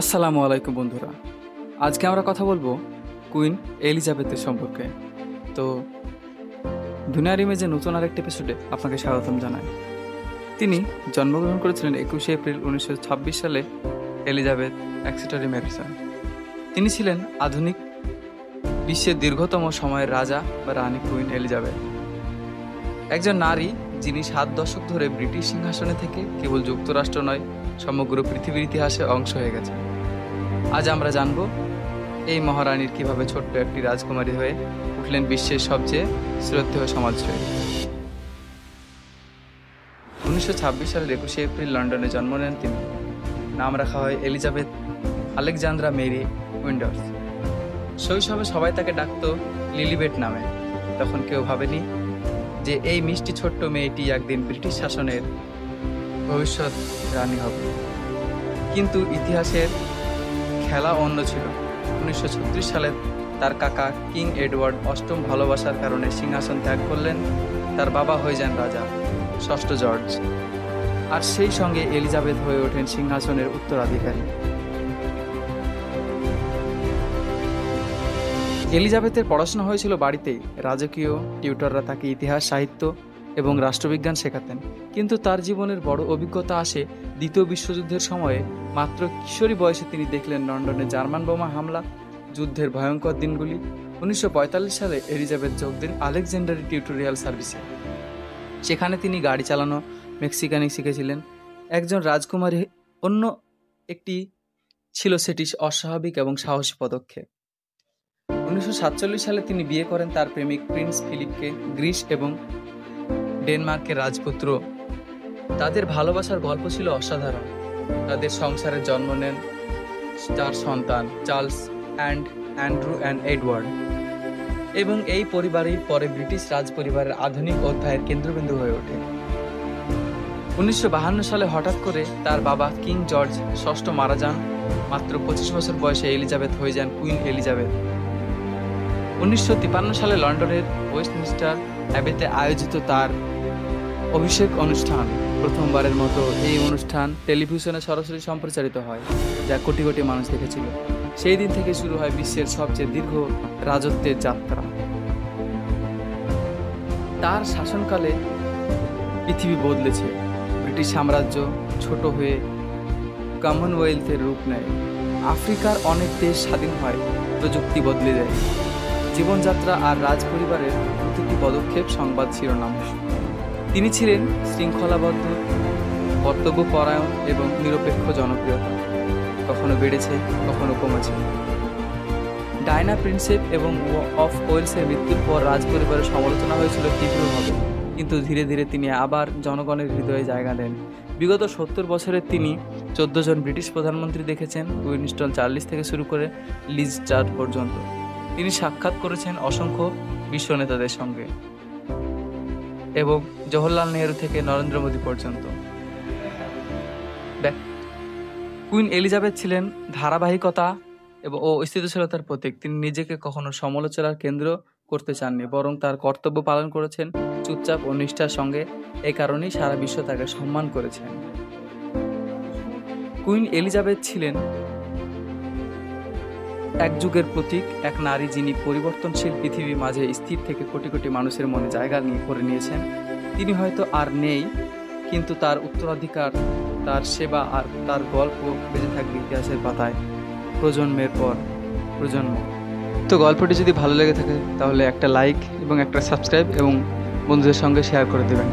আসসালামু আলাইকুম বন্ধুরা। আজকে আমরা কথা বলবো কুইন এলিজাবেথের সম্পর্কে। তো দুনিয়ার ইমেজে নতুন আরেকটি এপিসোডে আপনাকে স্বাগতম জানাই। তিনি জন্মগ্রহণ করেছিলেন 21 এপ্রিল 1926 সালে এলিজাবেথ এক্সেটারি ম্যারিসন। তিনি ছিলেন আধুনিক বিশ্বের দীর্ঘতম সময়ের রাজা বা রানী কুইন এলিজাবেথ, একজন নারী যিনি 7 দশক ধরে ব্রিটিশ সিংহাসনে থেকে কেবল যুক্তরাষ্ট্র নয়, সমগ্র পৃথিবীর ইতিহাসে অংশ হয়ে গেছেন। আজ আমরা জানব এই মহারানীর কিভাবে ছোট্ট একটি রাজকুমারী হয়ে উঠলেন বিশ্বের সবচেয়ে শ্রদ্ধেয় সমাজসেবী। 1926 সালের 21 এপ্রিল লন্ডনে জন্ম নেন তিনি। নাম রাখা হয় এলিজাবেথ আলেকজান্দ্রা মেরি উইন্ডার্স। শৈশবে সবাই তাকে ডাকত লিলিবেট নামে। তখন কেউ ভাবেনি যে এই মিষ্টি ছোট্ট মেয়েটি একদিন ব্রিটিশ শাসনের ভবিষ্যৎ রানী হবে। কিন্তু ইতিহাসের খেলা অন্য ছিল। 1936 সালে তার কাকা কিং এডওয়ার্ড অষ্টম ভালোবাসার কারণে সিংহাসন ত্যাগ করলেন। তার বাবা হয়ে যান রাজা ষষ্ঠ জর্জ, আর সেই সঙ্গে এলিজাবেথ হয়ে ওঠেন সিংহাসনের উত্তরাধিকারী। এলিজাবেথের পড়াশোনা হয়েছিল বাড়িতেই। রাজকীয় টিউটররা তাকে ইতিহাস, সাহিত্য এবং রাষ্ট্রবিজ্ঞান শেখাতেন। কিন্তু তার জীবনের বড় অভিজ্ঞতা আসে দ্বিতীয় বিশ্বযুদ্ধের সময়ে। মাত্র কিশোরী বয়সে তিনি দেখলেন লন্ডনে জার্মান বোমা হামলা, যুদ্ধের ভয়ঙ্কর দিনগুলি। 1945 সালে এলিজাবেথ যোগ দেন আলেকজান্ডারি টিউটোরিয়াল সার্ভিসে। সেখানে তিনি গাড়ি চালানো, মেক্সিকানি শিখেছিলেন। একজন রাজকুমারী অন্য একটি ছিল সেটি অস্বাভাবিক এবং সাহসী পদক্ষেপ। 1947 সালে তিনি বিয়ে করেন তার প্রেমিক প্রিন্স ফিলিপকে, গ্রিস এবং ডেনমার্কের রাজপুত্র। তাদের ভালোবাসার গল্প ছিল অসাধারণ। তাদের সংসারে জন্ম নেন 4 সন্তান, চার্লস অ্যান্ড্রু অ্যান্ড এডওয়ার্ড, এবং এই পরিবারই পরে ব্রিটিশ রাজ পরিবারের আধুনিক অধ্যায়ের কেন্দ্রবিন্দু হয়ে ওঠে। 1952 সালে হঠাৎ করে তার বাবা কিং জর্জ ষষ্ঠ মারা যান। মাত্র 25 বছর বয়সে এলিজাবেথ হয়ে যান কুইন এলিজাবেথ। 1953 সালে লন্ডনের ওয়েস্টমিনস্টার অ্যাবেতে আয়োজিত তার অভিষেক অনুষ্ঠান। প্রথমবারের মতো এই অনুষ্ঠান টেলিভিশনে সরাসরি সম্প্রচারিত হয়, যা কোটি কোটি মানুষ দেখেছিল। সেই দিন থেকে শুরু হয় বিশ্বের সবচেয়ে দীর্ঘ রাজত্বের যাত্রা। তার শাসনকালে পৃথিবী বদলেছে। ব্রিটিশ সাম্রাজ্য ছোট হয়ে কমনওয়েলথের রূপ নেয়। আফ্রিকার অনেক দেশ স্বাধীন হয়, প্রযুক্তি বদলে দেয়। জীবনযাত্রা আর রাজ পরিবারের প্রতিটি পদক্ষেপ সংবাদ শিরোনাম। তিনি ছিলেন শৃঙ্খলাবদ্ধ, কর্তব্যপরায়ণ এবং নিরপেক্ষ। জনপ্রিয়তা কখনো বেড়েছে, কখনো কমেছে। ডায়না প্রিন্সেপ এবং অফ ওয়েলসের মৃত্যুর পর রাজপরিবারের সমালোচনা হয়েছিল তীব্রভাবে, কিন্তু ধীরে ধীরে তিনি আবার জনগণের হৃদয়ে জায়গা নেন। বিগত 70 বছরে তিনি 14 জন ব্রিটিশ প্রধানমন্ত্রী দেখেছেন, উইনস্টন চার্লিস থেকে শুরু করে লিজ ট্রাস পর্যন্ত। তিনি সাক্ষাৎ করেছেন অসংখ্য বিশ্ব নেতাদের সঙ্গে, এবং জওহরলাল নেহরু থেকে নরেন্দ্র মোদী পর্যন্ত। কুইন এলিজাবেথ ছিলেন ধারাবাহিকতা ও স্থিতিশীলতার প্রতীক। তিনি নিজেকে কখনো সমালোচনার কেন্দ্র করতে চাননি, বরং তার কর্তব্য পালন করেছেন চুপচাপ ও নিষ্ঠার সঙ্গে। এই কারণেই সারা বিশ্ব তাকে সম্মান করেছেন। কুইন এলিজাবেথ ছিলেন এক যুগের প্রতীক, এক নারী যিনি পরিবর্তনশীল পৃথিবীর মাঝে স্থির থেকে কোটি কোটি মানুষের মনে জায়গা করে নিয়েছেন। তিনি হয়তো আর নেই, কিন্তু তার উত্তরাধিকার, তার সেবা আর তার গল্প বেঁচে থাকবে ইতিহাসের পাতায় প্রজন্মের পর প্রজন্ম। তো গল্পটি যদি ভালো লেগে থাকে তাহলে একটা লাইক এবং একটা সাবস্ক্রাইব এবং বন্ধুদের সঙ্গে শেয়ার করে দেবেন।